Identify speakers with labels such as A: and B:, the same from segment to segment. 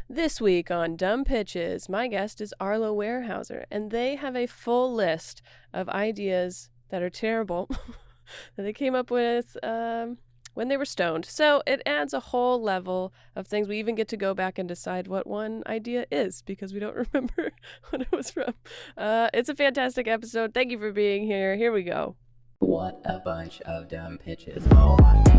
A: This week on Dumb Pitches, my guest is Arlo Weierhauser, and they have a full list of ideas that are terrible that they came up with when they were stoned. So it adds a whole level of things. We even get to go back and decide what one idea is because we don't remember what it was from. It's a fantastic episode. Thank you for being here. Here we go.
B: What a bunch of dumb pitches. Oh my God.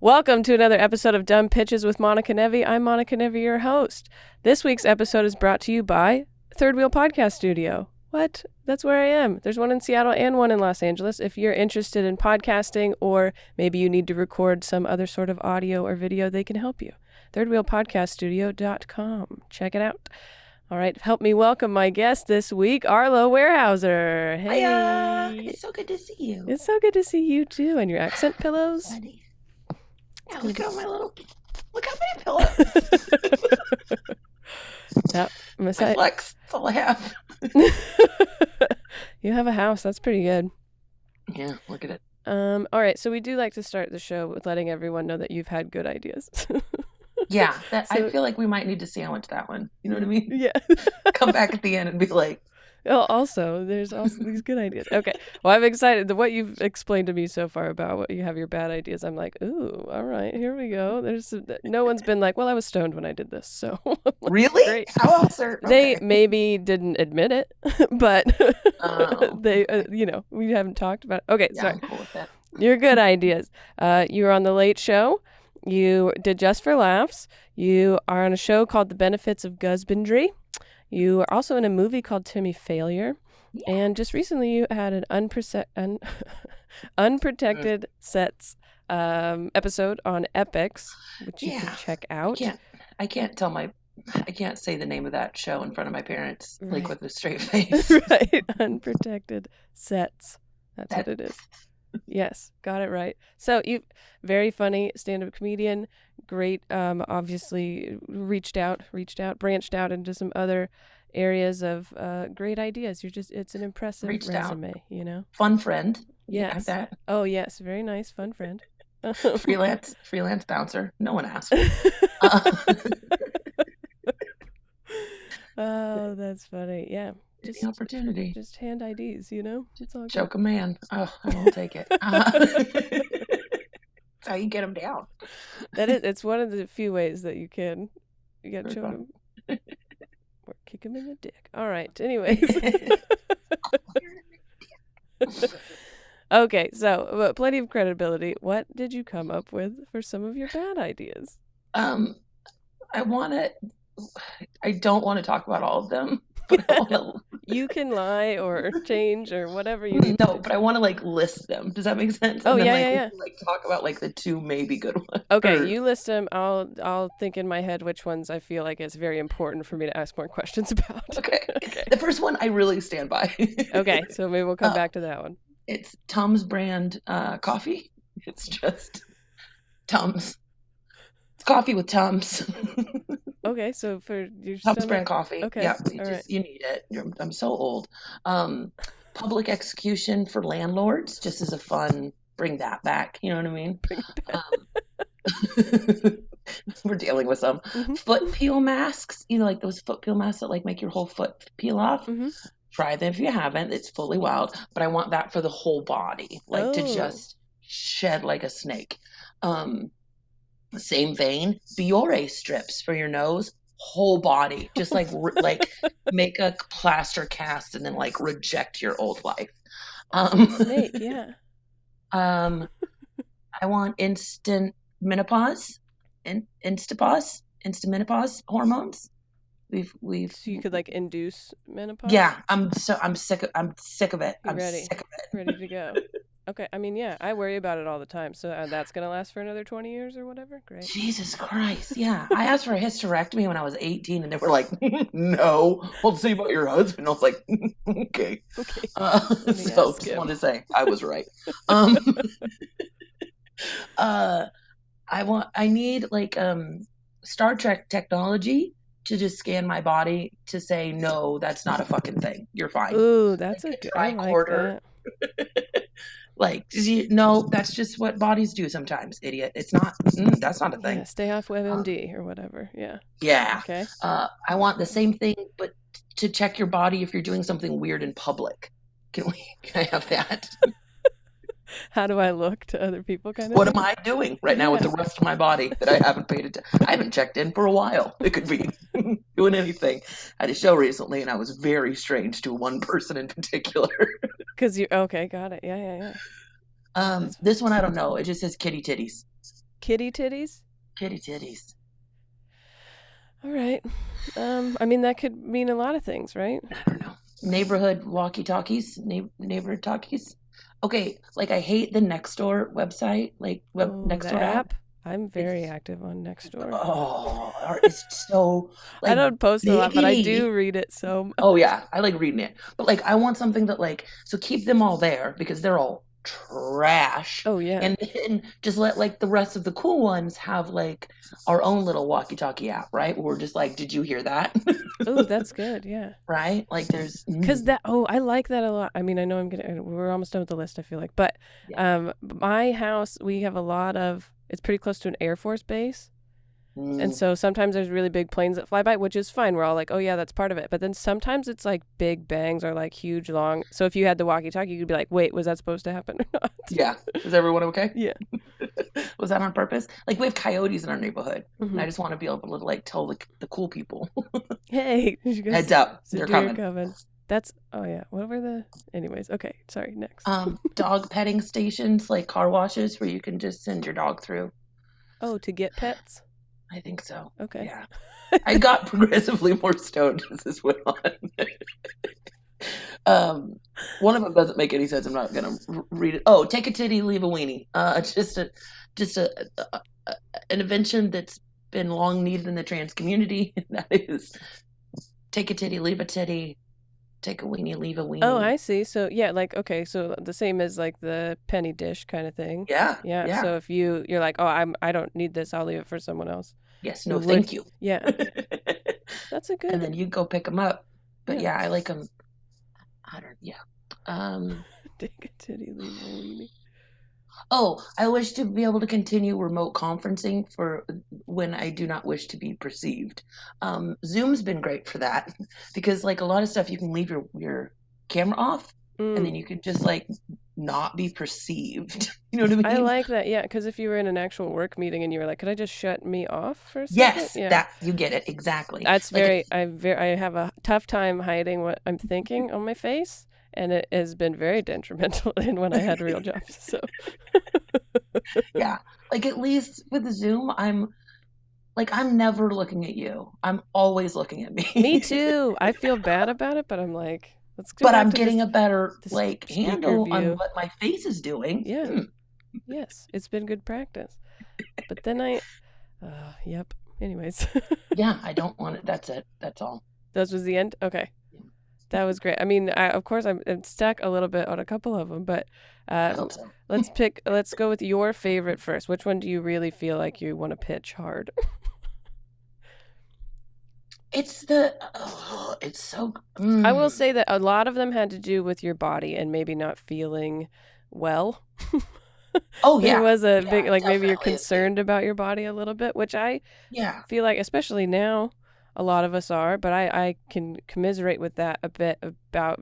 A: Welcome to another episode of Dumb Pitches with Monica Nevi. I'm Monica Nevi, your host. This week's episode is brought to you by Third Wheel Podcast Studio. What? That's where I am. There's one in Seattle and one in Los Angeles. If you're interested in podcasting or maybe you need to record some other sort of audio or video, they can help you. thirdwheelpodcaststudio.com. Check it out. All right, help me welcome my guest this week, Arlo Weierhauser. Hey.
C: Hiya. It's so good to see you.
A: It's so good to see you too, and your accent pillows.
C: Buddy. Yeah, look at how many pillows.
A: Yep.
C: My flex. That's all I have.
A: You have a house. That's pretty good.
C: Yeah, look at it.
A: All right. So we do like to start the show with letting everyone know that you've had good ideas.
C: Yeah, I feel like we might need to sandwich that one. You know what I mean?
A: Yeah.
C: Come back at the end and be like,
A: also, there's also these good ideas. Okay. Well, I'm excited. What you've explained to me so far about what you have your bad ideas, I'm like, ooh, all right, here we go. No one's been like, well, I was stoned when I did this. So like,
C: really?
A: Great.
C: How else are
A: They maybe didn't admit it, but they, we haven't talked about it. Okay,
C: yeah,
A: sorry.
C: I'm cool with that.
A: Your good ideas. You were on The Late Show. You did Just for Laughs. You are on a show called The Benefits of Gusbandry. You are also in a movie called Timmy Failure. Yeah. And just recently you had an unprotected sets episode on Epics, which you can check out.
C: I can't say the name of that show in front of my parents,
A: right.
C: Like with a straight face.
A: Right. Unprotected sets. That's what it is. Yes, got it right. So you very funny stand-up comedian, great, obviously branched out into some other areas of great ideas. It's an impressive resume, you know.
C: Fun friend.
A: Yes.
C: That.
A: Oh yes, very nice, fun friend.
C: freelance bouncer. No one asked.
A: Oh, that's funny. Yeah.
C: Just the opportunity.
A: Just hand IDs, you know? It's all
C: choke a man. Oh, I won't take it. That's how you get them down.
A: It's one of the few ways that you can. You got to choke him. Or kick him in the dick. All right. Anyways. Okay. So, plenty of credibility. What did you come up with for some of your bad ideas?
C: I don't want to talk about all of them. But
A: you can lie or change or whatever you need.
C: No, but I want to list them. Does that make sense?
A: Oh,
C: and
A: then, yeah.
C: Talk about the two maybe good ones.
A: Okay, you list them. I'll think in my head which ones I feel like it's very important for me to ask more questions about.
C: Okay. The first one I really stand by.
A: Okay, so maybe we'll come back to that one.
C: It's Tums brand coffee. It's just Tums. It's coffee with Tums.
A: Okay, so for your
C: Tums brand coffee.
A: Okay,
C: yeah,
A: right.
C: You need it. I'm so old. Public execution for landlords, just as a fun, bring that back. You know what I mean? We're dealing with some foot peel masks. Those foot peel masks that make your whole foot peel off. Mm-hmm. Try them if you haven't. It's fully wild, but I want that for the whole body, to just shed like a snake. Same vein, Biore strips for your nose, whole body, just make a plaster cast and then reject your old life.
A: Snake, yeah.
C: I want instant menopause, instant menopause hormones. We've
A: so you could induce menopause.
C: Yeah, I'm sick of it. I'm
A: ready.
C: sick of it.
A: Ready to go. Okay. I mean, yeah, I worry about it all the time. So that's going to last for another 20 years or whatever. Great.
C: Jesus Christ. Yeah. I asked for a hysterectomy when I was 18 and they were like, no, we'll see about your husband. I was like, okay.
A: Okay.
C: So just wanted to say I was right. I need like Star Trek technology to just scan my body to say, no, that's not a fucking thing. You're fine.
A: Ooh, that's
C: like
A: a good, I like that.
C: Like, no, that's just what bodies do sometimes, idiot. It's not, that's not a thing.
A: Yeah, stay off WebMD or whatever. Yeah.
C: Yeah.
A: Okay.
C: I want the same thing, but to check your body if you're doing something weird in public. Can I have that?
A: How do I look to other people kind of
C: What
A: thing?
C: am I doing right now with the rest of my body that I haven't paid attention? I haven't checked in for a while. It could be doing anything. I had a show recently and I was very strange to one person in particular.
A: Because okay, got it. Yeah.
C: This one I don't know. It just says kitty titties.
A: Kitty titties?
C: Kitty titties.
A: All right. I mean, that could mean a lot of things, right?
C: I don't know. Neighborhood walkie-talkies? Neighbor talkies? Okay, like I hate the Nextdoor website, like Nextdoor app.
A: I'm very active on Nextdoor.
C: Oh, it's so like
A: I don't post a lot, but I do read it so much.
C: Oh yeah, I like reading it. But like I want something that like, so keep them all there because they're all trash.
A: Oh yeah.
C: And then just let like the rest of the cool ones have like our own little walkie-talkie app, right? Where we're just like, did you hear that?
A: Oh, that's good. Yeah.
C: Right? Like there's
A: because I like that a lot. I mean, I know we're almost done with the list, I feel like, but my house, we have a lot of, it's pretty close to an Air Force base. And so sometimes there's really big planes that fly by, which is fine. We're all like, oh yeah, that's part of it. But then sometimes it's like big bangs or like huge long. So if you had the walkie-talkie, you could be like, wait, was that supposed to happen or not?
C: Yeah. Is everyone okay?
A: Yeah.
C: Was that on purpose? Like we have coyotes in our neighborhood. And I just want to be able to like tell the cool people.
A: Hey.
C: Heads up. They're coming.
A: That's, oh yeah. What were anyways. Okay. Sorry. Next.
C: Dog petting stations, like car washes where you can just send your dog through.
A: Oh, to get pets?
C: I think so.
A: Okay.
C: Yeah. I got progressively more stoned as this went on. One of them doesn't make any sense. I'm not gonna read it. Oh, take a titty, leave a weenie. Just an invention that's been long needed in the trans community. That is, take a titty, leave a titty. Take a weenie, leave a weenie.
A: Oh, I see. So yeah, like okay, so the same as like the penny dish kind of thing.
C: Yeah.
A: So if you're like, oh, I don't need this, I'll leave it for someone else.
C: Yes, no, thank you.
A: Yeah, that's a good.
C: And then you go pick them up. But yeah, I like them. I don't. Yeah.
A: Take a titty, leave a weenie.
C: Oh, I wish to be able to continue remote conferencing for when I do not wish to be perceived. Zoom's been great for that because like a lot of stuff you can leave your camera off and then you can just like not be perceived. You know what I mean?
A: I like that. Yeah, because if you were in an actual work meeting and you were like, "Could I just shut me off for a second?"
C: Yes,
A: yeah.
C: That you get it exactly.
A: That's like I have a tough time hiding what I'm thinking on my face. And it has been very detrimental in when I had real jobs. So,
C: yeah, like at least with Zoom, I'm never looking at you. I'm always looking at me.
A: Me too. I feel bad about it, but I'm like, let's go.
C: But I'm getting a better handle on what my face is doing.
A: Yeah. Yes, it's been good practice. But then yep. Anyways.
C: Yeah, I don't want it. That's it. That's all.
A: That was the end. Okay. That was great. I mean, of course, I'm stuck a little bit on a couple of them, but let's go with your favorite first. Which one do you really feel like you want to pitch hard?
C: It's so.
A: I will say that a lot of them had to do with your body and maybe not feeling well.
C: Oh yeah,
A: there was a big maybe you're concerned about your body a little bit, which I feel like, especially now. A lot of us are, but I can commiserate with that a bit about,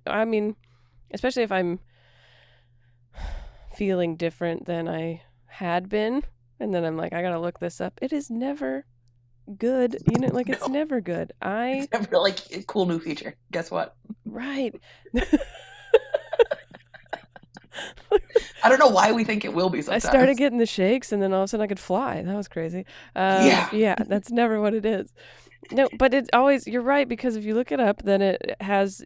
A: I mean, especially if I'm feeling different than I had been. And then I'm like, I got to look this up. It is never good. It's never good.
C: It's never like a cool new feature. Guess what?
A: Right.
C: I don't know why we think it will be sometimes.
A: I started getting the shakes and then all of a sudden I could fly. That was crazy. Yeah, that's never what it is. No, but it's always, you're right, because if you look it up, then it has,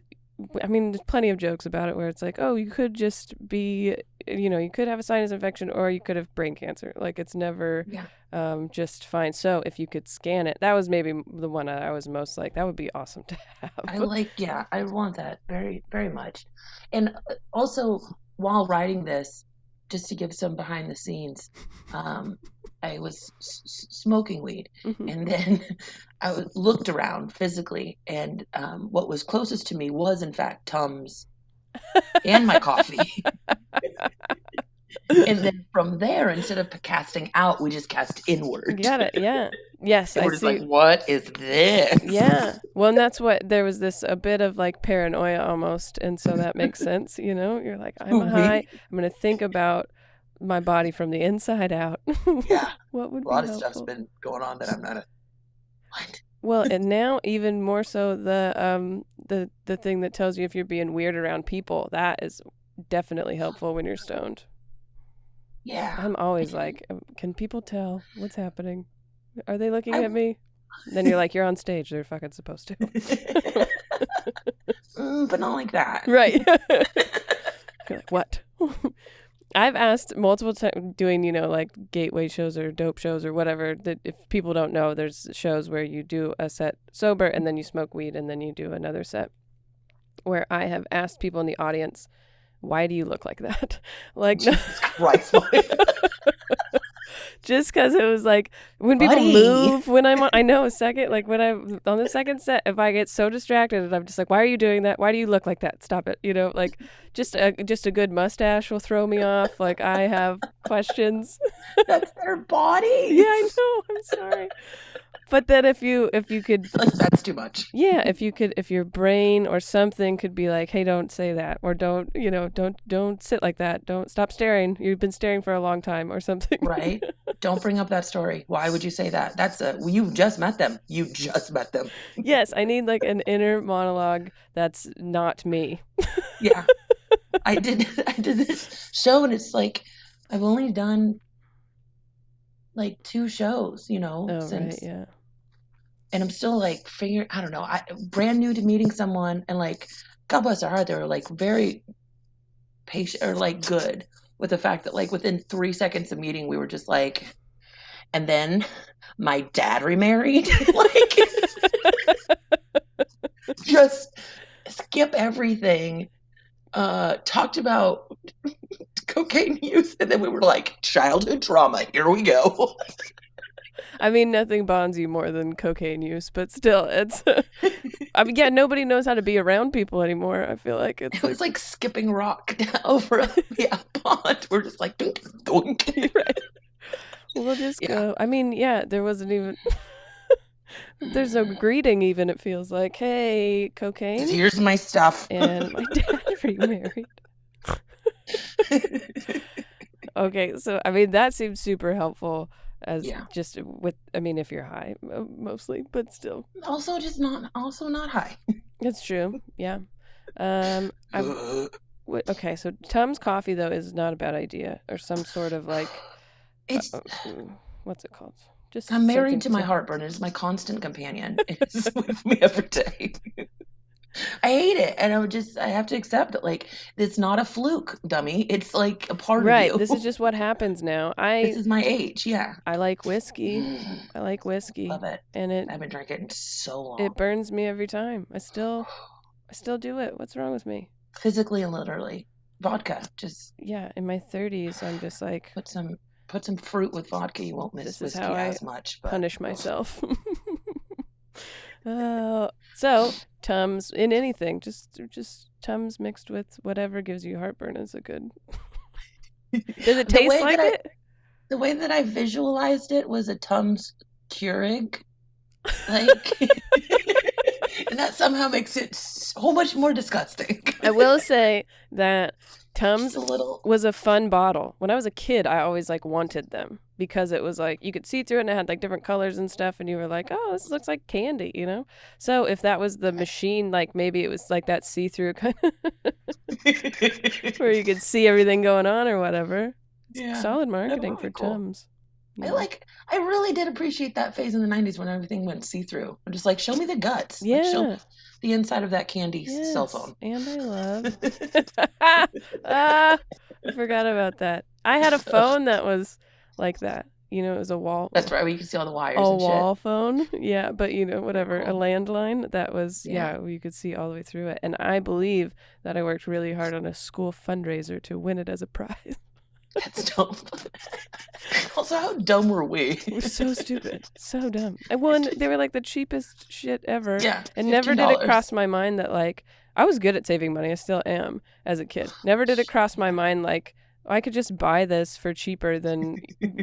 A: I mean, there's plenty of jokes about it where it's like, oh, you could just be you could have a sinus infection or you could have brain cancer. Like it's never just fine. So if you could scan it, that was maybe the one I was most like, that would be awesome to have.
C: I want that very, very much. And also, while writing this, just to give some behind the scenes, I was smoking weed, and then I looked around physically, and what was closest to me was, in fact, Tums and my coffee. And then from there, instead of casting out, we just cast inward.
A: Got it. Yeah. Yes.
C: And we're just like, what is this?
A: Yeah. Well, and that's what, there was a bit of like paranoia almost. And so that makes sense. You're like, I'm high. I'm going to think about my body from the inside out.
C: Yeah.
A: What would
C: a lot
A: be
C: of
A: helpful?
C: stuff's been going on that I'm not what?
A: Well, and now even more so the thing that tells you if you're being weird around people, that is definitely helpful when you're stoned.
C: Yeah.
A: I'm always like, can people tell what's happening? Are they looking at me? Then you're like, you're on stage. They're fucking supposed to.
C: But not like that.
A: Right. You're like, what? I've asked multiple times doing, like gateway shows or dope shows or whatever, that if people don't know, there's shows where you do a set sober and then you smoke weed and then you do another set, where I have asked people in the audience, why do you look like that? Like,
C: Jesus Christ.
A: Just because it was like, when people move, when I'm on, I know a second, like when I'm on the second set, if I get so distracted and I'm just like, why are you doing that? Why do you look like that? Stop it. Like just a good mustache will throw me off. Like I have questions.
C: That's their body.
A: Yeah, I know. I'm sorry. But then if you could,
C: like, that's too much.
A: Yeah, if your brain or something could be like, hey, don't say that, or don't sit like that. Don't stop staring. You've been staring for a long time or something.
C: Right. Don't bring up that story. Why would you say that? You just met them. You just met them.
A: Yes, I need like an inner monologue that's not me.
C: Yeah. I did this show and it's like, I've only done like 2 shows, since.
A: Right, yeah.
C: And I'm still like I don't know, brand new to meeting someone, and like, God bless their heart, they were like very patient or like good with the fact that like within 3 seconds of meeting, we were just like, and then my dad remarried. Like, just skip everything. Talked about cocaine use, and then we were like, childhood trauma, here we go.
A: I mean, nothing bonds you more than cocaine use, but still, it's. Nobody knows how to be around people anymore. I feel like it
C: was like skipping rock over a pond. We're just like, doink, doink.
A: Right. We'll just go. I mean, there wasn't even. There's no greeting even. It feels like, hey, cocaine.
C: Here's my stuff.
A: And my dad remarried. Okay, so I mean that seems super helpful. Just with, if you're high, mostly, but still.
C: Also not high.
A: That's true. Yeah. Okay, so Tums coffee though is not a bad idea, or some sort of like.
C: It's
A: what's it called? Just.
C: I'm married to my heartburn. It's my constant companion. It's with me every day. I hate it, and I have to accept that, like, it's not a fluke, dummy. It's like a part of you.
A: Right. This is just what happens now.
C: This is my age. Yeah.
A: I like whiskey.
C: Love it.
A: And
C: I've been drinking it so long.
A: It burns me every time. I still do it. What's wrong with me?
C: Physically and literally. Vodka. Just.
A: Yeah. In my 30s, I'm just like.
C: Put some fruit with vodka. You won't miss whiskey as much. But
A: punish myself. So Tums in anything, just Tums mixed with whatever gives you heartburn is a good. Does it taste like it?
C: The way that I visualized it was a Tums Keurig, like, and that somehow makes it so much more disgusting.
A: I will say that Tums was a fun bottle. When I was a kid, I always like wanted them because it was like you could see through it and it had like different colors and stuff, and you were like, oh, this looks like candy, So if that was the machine, like maybe it was like that see-through kind of where you could see everything going on or whatever. Yeah, solid marketing for cool. Tums.
C: Yeah. I really did appreciate that phase in the 90s when everything went see-through. I'm just like, show me the guts.
A: Yeah.
C: Like, show me the inside of that candy cell phone.
A: And I love I forgot about that. I had a phone that was like that. You know, it was a wall.
C: That's right. Where you can see all the wires
A: a
C: and shit.
A: wall phone. Yeah, but you know, whatever.
C: Cool.
A: A landline that was, you could see all the way through it. And I believe that I worked really hard on a school fundraiser to win it as a prize.
C: That's dumb. Also, how dumb were we?
A: It was so stupid. So dumb. I won. They were like the cheapest shit ever.
C: Yeah.
A: And never did it
C: $15.
A: cross my mind that like, I was good at saving money. I still am as a kid. Never did it cross my mind like, I could just buy this for cheaper than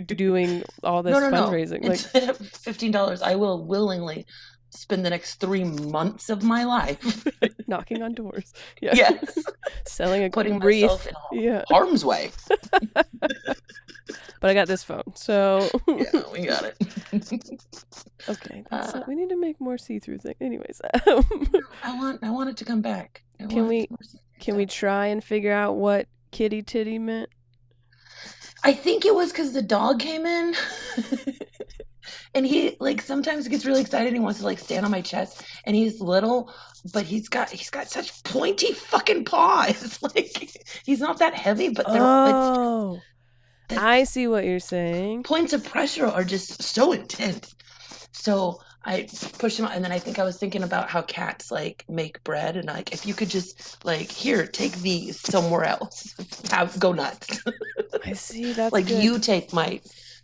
A: doing all this fundraising.
C: No.
A: Like,
C: instead of $15, I will willingly spend the next 3 months of my life
A: knocking on doors. Yeah.
C: Yes.
A: Selling a
C: Putting
A: wreath.
C: myself in harm's way.
A: But I got this phone, so
C: yeah, we got it.
A: Okay, we need to make more see-through thing. Anyways,
C: I want it to come back.
A: Can we try and figure out what kitty titty meant?
C: I think it was because the dog came in. And he like sometimes gets really excited. He wants to like stand on my chest, and he's little, but he's got such pointy fucking paws. Like he's not that heavy, but they're
A: I see what you're saying.
C: Points of pressure are just so intense. So I pushed him out, and then I think I was thinking about how cats like make bread, and like if you could just like here, take these somewhere else, go nuts.
A: I see. That's
C: like
A: good.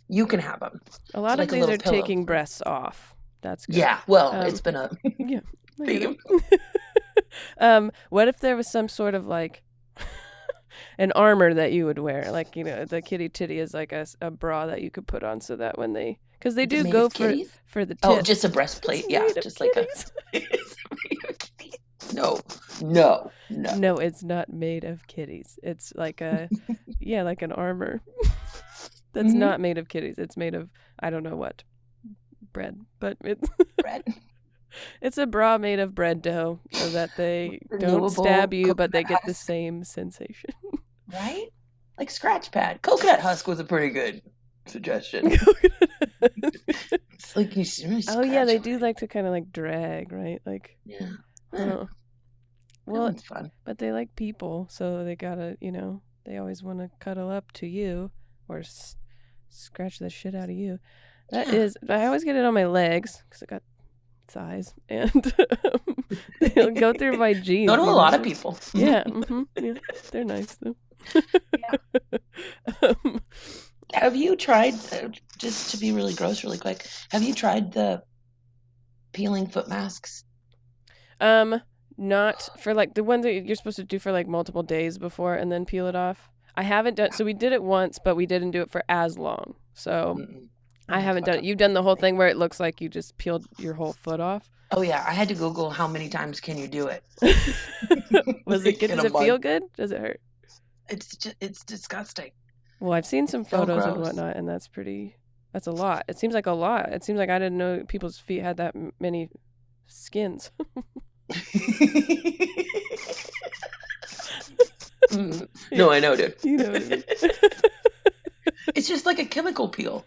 C: you can have them.
A: A lot of these are taking breasts off. That's good.
C: Yeah. Well, it's been a theme.
A: What if there was some sort of like an armor that you would wear? Like, you know, the kitty titty is like a bra that you could put on so that when they... Because they do go for the tits.
C: Oh, just a breastplate. Yeah, just like a... No,
A: it's not made of kitties. It's like a... yeah, like an armor. That's not made of kitties. It's made of, I don't know what, bread. But it's...
C: bread?
A: It's a bra made of bread dough so that they don't stab you, but they get the same sensation.
C: Right? Like scratch pad. Coconut husk was a pretty good suggestion. It's like you really
A: yeah, they do like to kind of like drag, right? Like,
C: yeah.
A: Well,
C: it's fun.
A: But they like people, so they gotta, they always want to cuddle up to you or scratch the shit out of you. I always get it on my legs because I got thighs, and they'll go through my jeans.
C: Go to a lot of people.
A: Yeah, yeah, they're nice though.
C: Have you tried, just to be really gross really quick, have you tried the peeling foot masks?
A: Not for like the ones that you're supposed to do for like multiple days before and then peel it off. I haven't done, so we did it once, but we didn't do it for as long. So I haven't done it. You've done the whole thing where it looks like you just peeled your whole foot off?
C: Oh yeah, I had to Google how many times can you do it.
A: Was it good? Does it feel good? Does it hurt?
C: It's disgusting.
A: Well, I've seen some photos and whatnot, and that's a lot. It seems like a lot. It seems like I didn't know people's feet had that many skins.
C: No, I know, dude.
A: You know what I mean.
C: It's just like a chemical peel.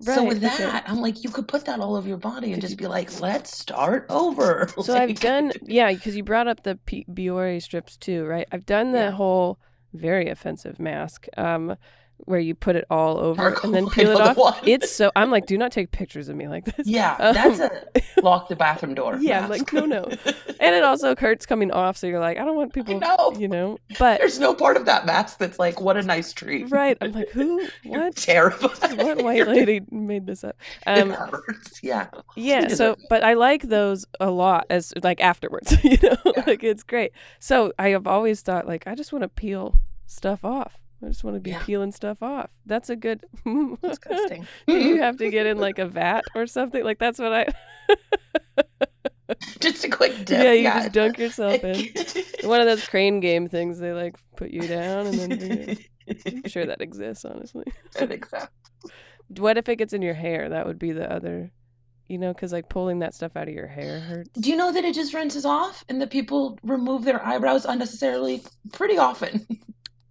C: Right, so with that, I'm like, you could put that all over your body and just be like, let's start over.
A: So I've done, because you brought up the Biore strips too, right? I've done the whole very offensive mask, where you put it all over and then peel it off. It's so, I'm like, do not take pictures of me like this.
C: Yeah, that's a lock the bathroom door.
A: Yeah, I'm like, no. And it also hurts coming off, so you're like, I don't want people, but
C: there's no part of that mask that's like, what a nice treat.
A: Right. I'm like, who? What?
C: Terrified.
A: What white lady made this up?
C: It hurts. Yeah.
A: Yeah. So, but I like those a lot as like afterwards, like it's great. So I have always thought like, I just want to peel stuff off. I just want to be peeling stuff off. That's a good...
C: Disgusting.
A: Do you have to get in like a vat or something? Like that's what I...
C: Just a quick dip.
A: Yeah, you just dunk yourself in. One of those crane game things, they like put you down and then... I'm sure that exists, honestly.
C: I think so.
A: What if it gets in your hair? That would be the other... because like pulling that stuff out of your hair hurts.
C: Do you know that it just rinses off and that people remove their eyebrows unnecessarily pretty often?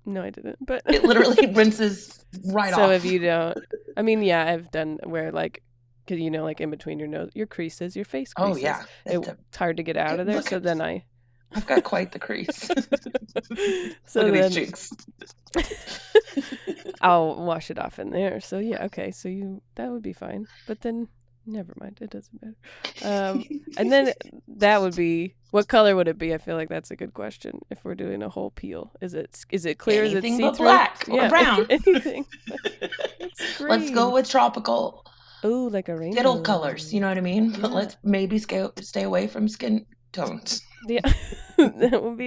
A: No, I didn't, but
C: it literally rinses off.
A: So if you don't, I mean, yeah, I've done where like, cause like in between your nose, your creases, your face creases.
C: Oh yeah,
A: it's hard to get out of there. So then
C: I've got quite the crease.
A: So
C: Look at
A: then,
C: these cheeks.
A: I'll wash it off in there. So yeah, okay. So that would be fine. But then never mind. It doesn't matter. And then that would be, what color would it be? I feel like that's a good question. If we're doing a whole peel, is it clear?
C: Anything
A: is it
C: but
A: see-through?
C: black or brown.
A: Anything. It's green.
C: Let's go with tropical.
A: Oh, like a rainbow.
C: Skittle colors, you know what I mean?
A: Yeah.
C: But let's maybe stay away from skin tones.
A: Yeah, that would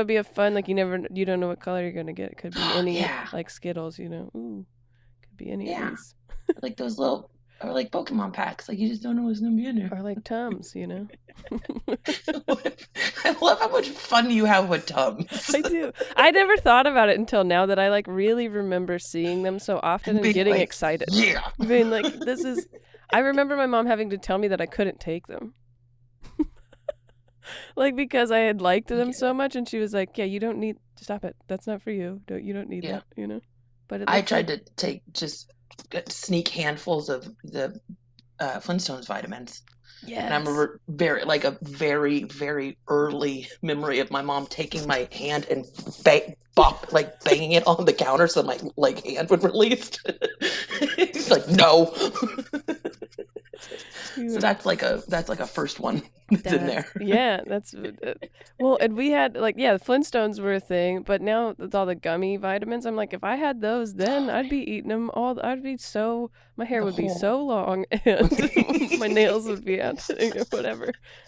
A: be a fun, like, you don't know what color you're gonna get. It could be any, like Skittles, Ooh, could be any of these.
C: Like those little, or like Pokemon packs, like you just don't know what's gonna be in there.
A: Or like Tums,
C: I love how much fun you have with Tums.
A: I do. I never thought about it until now that I like really remember seeing them so often and getting excited.
C: Yeah.
A: Being like, I remember my mom having to tell me that I couldn't take them. Like, because I had liked them so much, and she was like, yeah, you don't need, stop it. That's not for you. You don't need that, But
C: I tried to take just sneak handfuls of the Flintstones vitamins.
A: Yes.
C: And I remember a very, very early memory of my mom taking my hand and banging it on the counter so my hand would release. He's like, no. So that's like a first one that's in there.
A: Yeah, that's well, and we had the Flintstones were a thing, but now with all the gummy vitamins, I'm like, if I had those, then I'd be eating them all. My hair would be so long, and my nails would be out.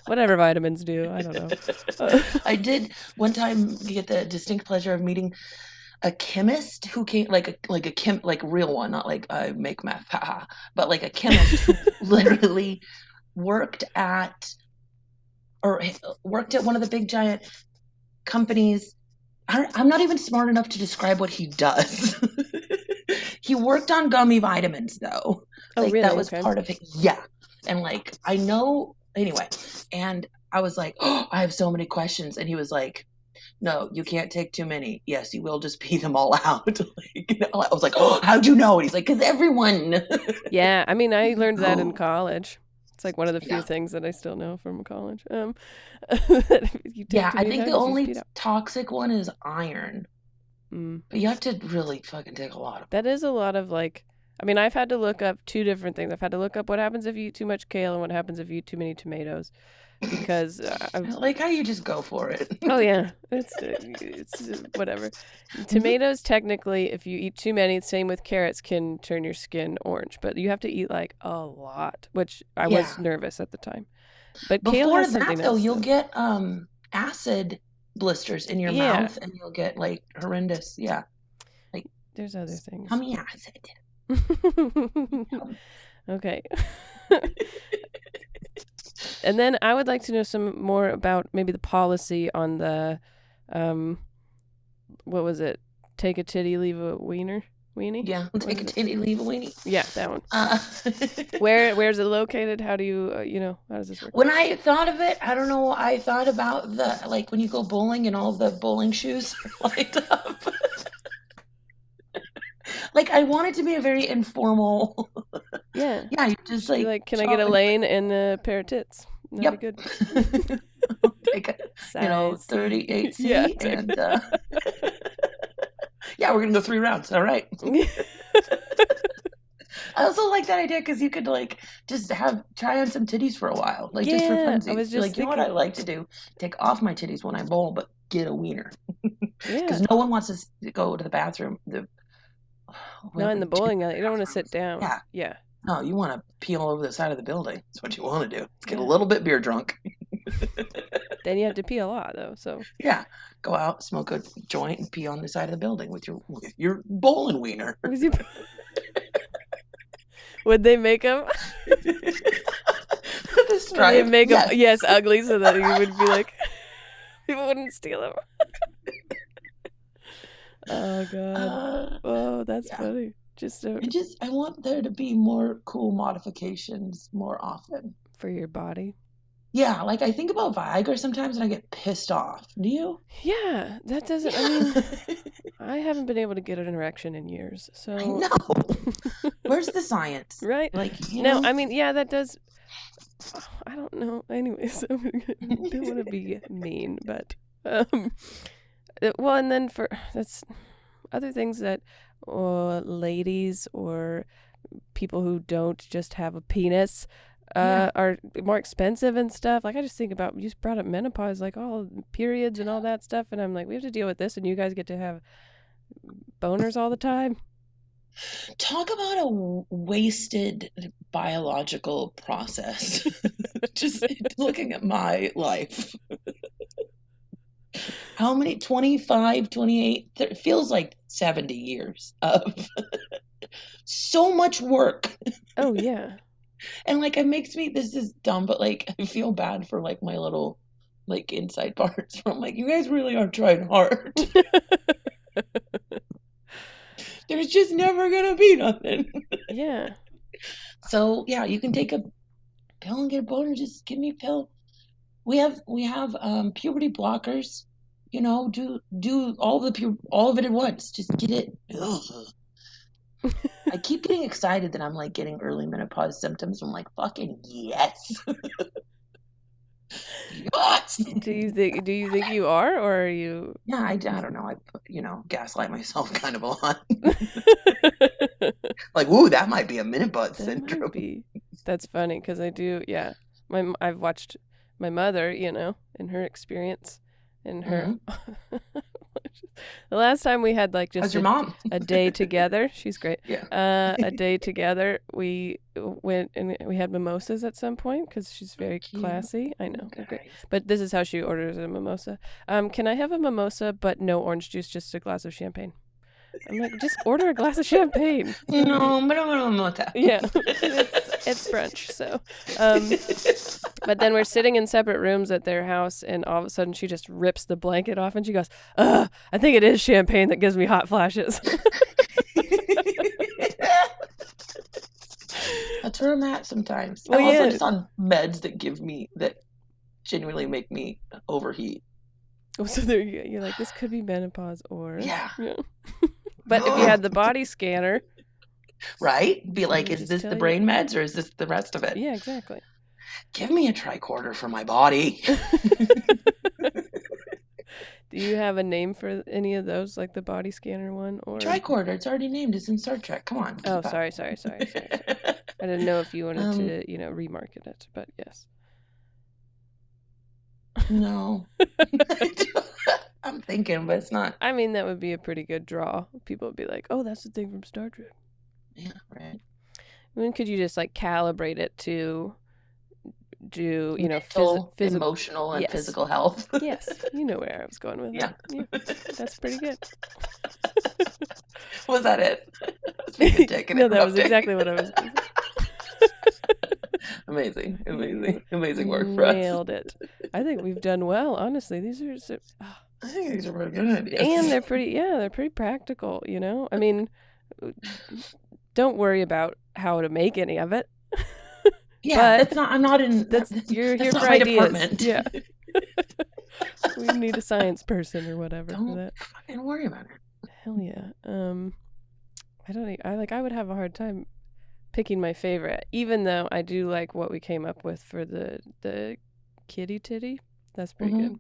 A: Whatever vitamins do. I don't know.
C: I did one time get the distinct pleasure of meeting a chemist who came, like a real one, not like I make meth, but like a chemist who literally worked at one of the big giant companies. I'm not even smart enough to describe what he does. He worked on gummy vitamins though.
A: Oh, really?
C: That was part of it. Yeah. And I know, anyway. And I was like, oh, I have so many questions. And he was like, no, you can't take too many. Yes, you will just pee them all out. I was like, oh, how'd you know? And he's like, because everyone.
A: Yeah, I mean, I learned that in college. It's like one of the few things that I still know from college.
C: I think the only toxic one is iron. But you have to really fucking take a lot of.
A: That is a lot of I've had to look up two different things. I've had to look up what happens if you eat too much kale and what happens if you eat too many tomatoes. Because
C: I like how you just go for it.
A: Oh yeah, it's whatever. Tomatoes, technically, if you eat too many, same with carrots, can turn your skin orange. But you have to eat a lot, which I was nervous at the time. But kale has something else,
C: you'll get acid blisters in your mouth, and you'll get horrendous. Yeah,
A: there's other things.
C: Tummy acid.
A: Okay. And then I would like to know some more about maybe the policy on the, what was it? Take a titty, leave a weenie?
C: Yeah, take a titty, leave a weenie.
A: Yeah, that one. Where's it located? How do you, how does this work?
C: When I thought of it, I don't know, I thought about the, when you go bowling and all the bowling shoes are lined up. I want it to be a very informal.
A: Yeah.
C: Yeah, you just
A: can I get a lane and a pair of tits? That'd be good.
C: Take a, 38C. Yeah, exactly. And yeah, we're gonna go 3 rounds. All right. I also like that idea because you could just try on some titties for a while, just for funsies.
A: I was just
C: you know what I like to do? Take off my titties when I bowl, but get a wiener. Because no one wants to go to the bathroom.
A: Not in the bowling alley. You don't want to sit down. Yeah.
C: No, you want to pee all over the side of the building. That's what you want to do. Let's get a little bit beer drunk.
A: Then you have to pee a lot, though. So
C: yeah, go out, smoke a joint, and pee on the side of the building with your bowling wiener.
A: Would they make them?
C: The stripe.
A: Would they make them, ugly, so that you would be people wouldn't steal them. Oh god! That's funny.
C: I want there to be more cool modifications more often
A: for your body.
C: Yeah, I think about Viagra sometimes and I get pissed off. Do you?
A: Yeah, that doesn't. I mean, I haven't been able to get an erection in years. So
C: no. Where's the science?
A: Right? No, I mean, that does. I don't know. Anyways, I don't want to be mean, but well, and then other things that ladies or people who don't just have a penis are more expensive and stuff. Like I just think about, you just brought up menopause, like all periods and all that stuff, and I'm like, we have to deal with this, and you guys get to have boners all the time.
C: Talk about a wasted biological process. Just looking at my life. How many? 25, 28? It feels like 70 years of so much work.
A: Oh, yeah.
C: And like, it makes me, this is dumb, but like, I feel bad for like my little like inside parts. I'm like, you guys really are trying hard. There's just never gonna be nothing.
A: Yeah.
C: So yeah, you can take a pill and get a boner. Just give me a pill. We have puberty blockers. You know, do all of it at once. Just get it. Ugh. I keep getting excited that I'm like getting early menopause symptoms. I'm like, fucking yes. Yes.
A: Do you think you are, or are you?
C: Yeah, I don't know. I gaslight myself kind of a lot. Like, ooh, that might be a menopause syndrome.
A: Might be. That's funny because I do. Yeah, I've watched my mother. You know, in her experience, in her. The last time we had like just
C: How's your mom?
A: a day together, she's great.
C: Yeah.
A: A day together, we went and we had mimosas at some point because she's very classy. I know, they're great. But this is how she orders a mimosa. Can I have a mimosa but no orange juice, just a glass of champagne? I'm like, just order a glass of champagne.
C: No, but I don't want mimosa.
A: Yeah, it's brunch. So, but then we're sitting in separate rooms at their house, and all of a sudden she just rips the blanket off, and she goes, I think it is champagne that gives me hot flashes.
C: That's where I'm at sometimes.
A: Well,
C: I'm also
A: yeah.
C: just on meds that genuinely make me overheat.
A: So there you go. You're like, this could be menopause, or
C: yeah.
A: But if you had the body scanner,
C: right? Be like, is this the brain meds or is this the rest of it?
A: Yeah, exactly.
C: Give me a tricorder for my body.
A: Do you have a name for any of those, like the body scanner one? Or
C: tricorder? It's already named. It's in Star Trek. Come on.
A: Oh, sorry. I didn't know if you wanted to, remarket it, but yes.
C: No. I'm thinking, but it's not.
A: I mean, that would be a pretty good draw. People would be like, oh, that's the thing from Star Trek.
C: Yeah, right.
A: I mean, could you just like calibrate it to do,
C: mental, emotional, and physical health?
A: Yes, you know where I was going with that. Yeah, that's pretty good.
C: Was that it?
A: No, that was exactly what I was going to say.
C: Amazing work for us.
A: Nailed it. I think we've done well, honestly. These are
C: I think these are really good ideas.
A: And they're pretty practical, I mean, don't worry about how to make any of it.
C: Yeah, I'm not in
A: you're here for ideas. Department. Yeah. We need a science person or whatever for that.
C: Fucking worry about it.
A: Hell yeah. I would have a hard time picking my favorite, even though I do like what we came up with for the kitty titty. That's pretty good.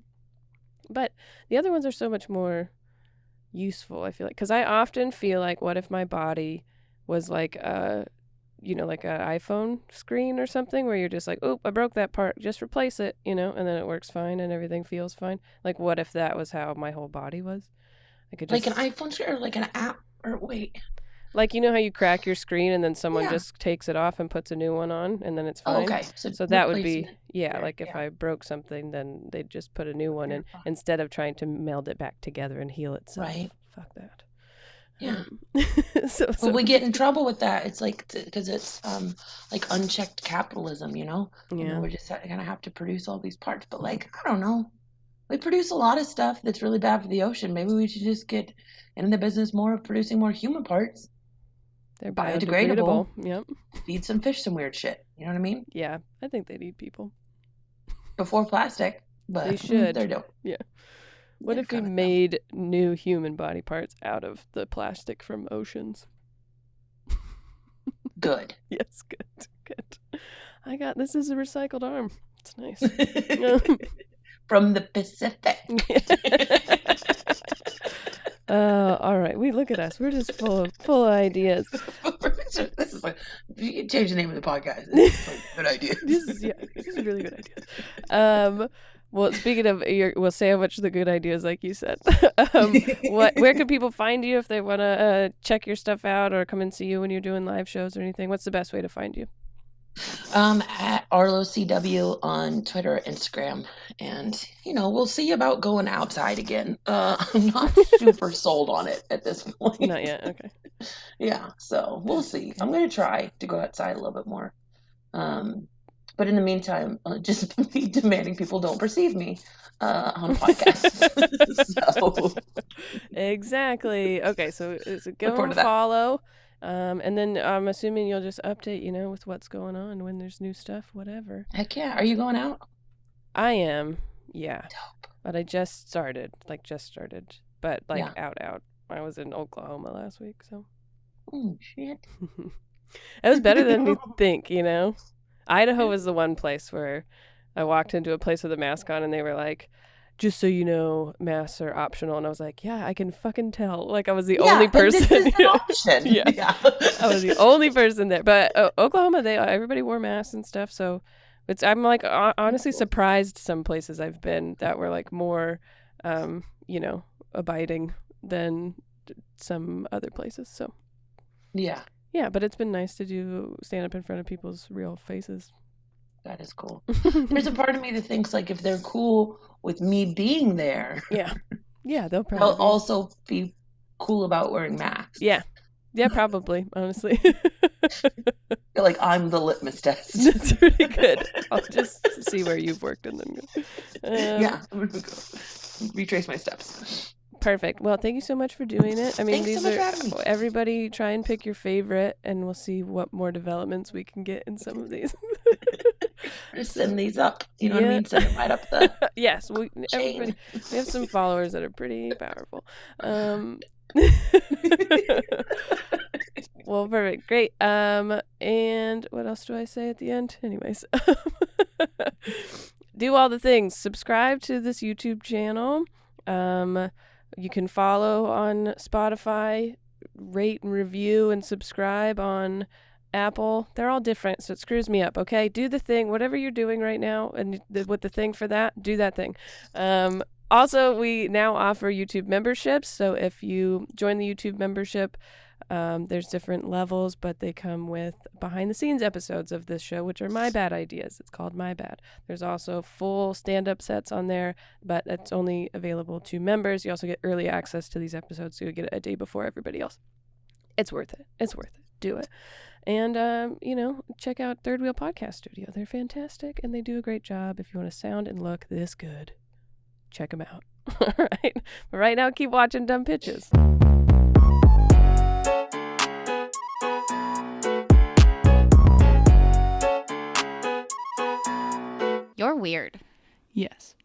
A: But the other ones are so much more useful, I feel like, because I often feel like, what if my body was like like an iPhone screen or something, where you're just like, oop, I broke that part, just replace it, and then it works fine and everything feels fine. Like, what if that was how my whole body was? I could just,
C: like an iPhone screen or like an app, or wait.
A: Like, how you crack your screen and then someone just takes it off and puts a new one on and then it's fine?
C: Oh, okay.
A: So that would be, if I broke something, then they'd just put a new one in instead of trying to meld it back together and heal itself.
C: Right.
A: Fuck that.
C: Yeah.
A: So
C: we get in trouble with that. It's like, because it's like unchecked capitalism, Yeah. We're just going to have to produce all these parts. But like, I don't know. We produce a lot of stuff that's really bad for the ocean. Maybe we should just get in the business more of producing more human parts.
A: They're biodegradable. Yep.
C: Feed some fish some weird shit. You know what I mean?
A: Yeah, I think they need people.
C: Before plastic, but
A: they should.
C: They're dope.
A: Yeah. What if we made new human body parts out of the plastic from oceans?
C: Good.
A: Yes, good. This is a recycled arm. It's nice.
C: From the Pacific.
A: All right. We look at us. We're just full of ideas.
C: This is like, you can change the name of the podcast. This is like good ideas.
A: This is really good ideas. Well, speaking of, we'll say how much the good ideas, like you said. Where can people find you if they want to check your stuff out or come and see you when you're doing live shows or anything? What's the best way to find you?
C: At Arlo CW on Twitter, Instagram, and we'll see about going outside again. I'm not super sold on it at this point.
A: Not yet. Okay.
C: Yeah, so we'll see. I'm gonna try to go outside a little bit more. But in the meantime, just be demanding people don't perceive me on podcasts. So.
A: Exactly. Okay, so go and follow. And then I'm assuming you'll just update, with what's going on when there's new stuff, whatever.
C: Heck yeah. Are you going out?
A: I am. Yeah.
C: Dope.
A: But I just started. But out. I was in Oklahoma last week, so.
C: Oh, shit.
A: It was better than you think, Idaho was the one place where I walked into a place with a mask on and they were like, just so you know, masks are optional. And I was like, yeah, I can fucking tell. Like, I was the only person.
C: This is an option.
A: Yeah. I was the only person there. But Oklahoma, everybody wore masks and stuff. So I'm like honestly surprised some places I've been that were like more, abiding than some other places. So.
C: Yeah.
A: Yeah, but it's been nice to stand up in front of people's real faces.
C: That is cool. There's a part of me that thinks like if they're cool with me being there.
A: Yeah, they'll
C: also be cool about wearing masks.
A: Yeah, probably, honestly.
C: Like I'm the litmus test.
A: That's really good. I'll just see where you've worked and then go.
C: Yeah, I'm gonna go retrace my steps.
A: Perfect. Well, thank you so much for doing it. I mean,
C: Thanks so much for having me.
A: Everybody try and pick your favorite and we'll see what more developments we can get in some of these.
C: Just send these up. You know what I mean? Send them right up the
A: Yes, we have some followers that are pretty powerful. Well, perfect. Great. And what else do I say at the end? Anyways. Do all the things. Subscribe to this YouTube channel. You can follow on Spotify, rate and review and subscribe on Apple. They're all different, so it screws me up, okay? Do the thing, whatever you're doing right now, and with the thing for that, do that thing. Also, we now offer YouTube memberships, so if you join the YouTube membership, there's different levels, but they come with behind-the-scenes episodes of this show, which are My Bad ideas. It's called My Bad. There's also full stand-up sets on there, but it's only available to members. You also get early access to these episodes, so you get it a day before everybody else. It's worth it. Do it. And, check out Third Wheel Podcast Studio. They're fantastic, and they do a great job. If you want to sound and look this good, check them out. All right. But right now, keep watching Dumb Pitches.
D: You're weird.
A: Yes.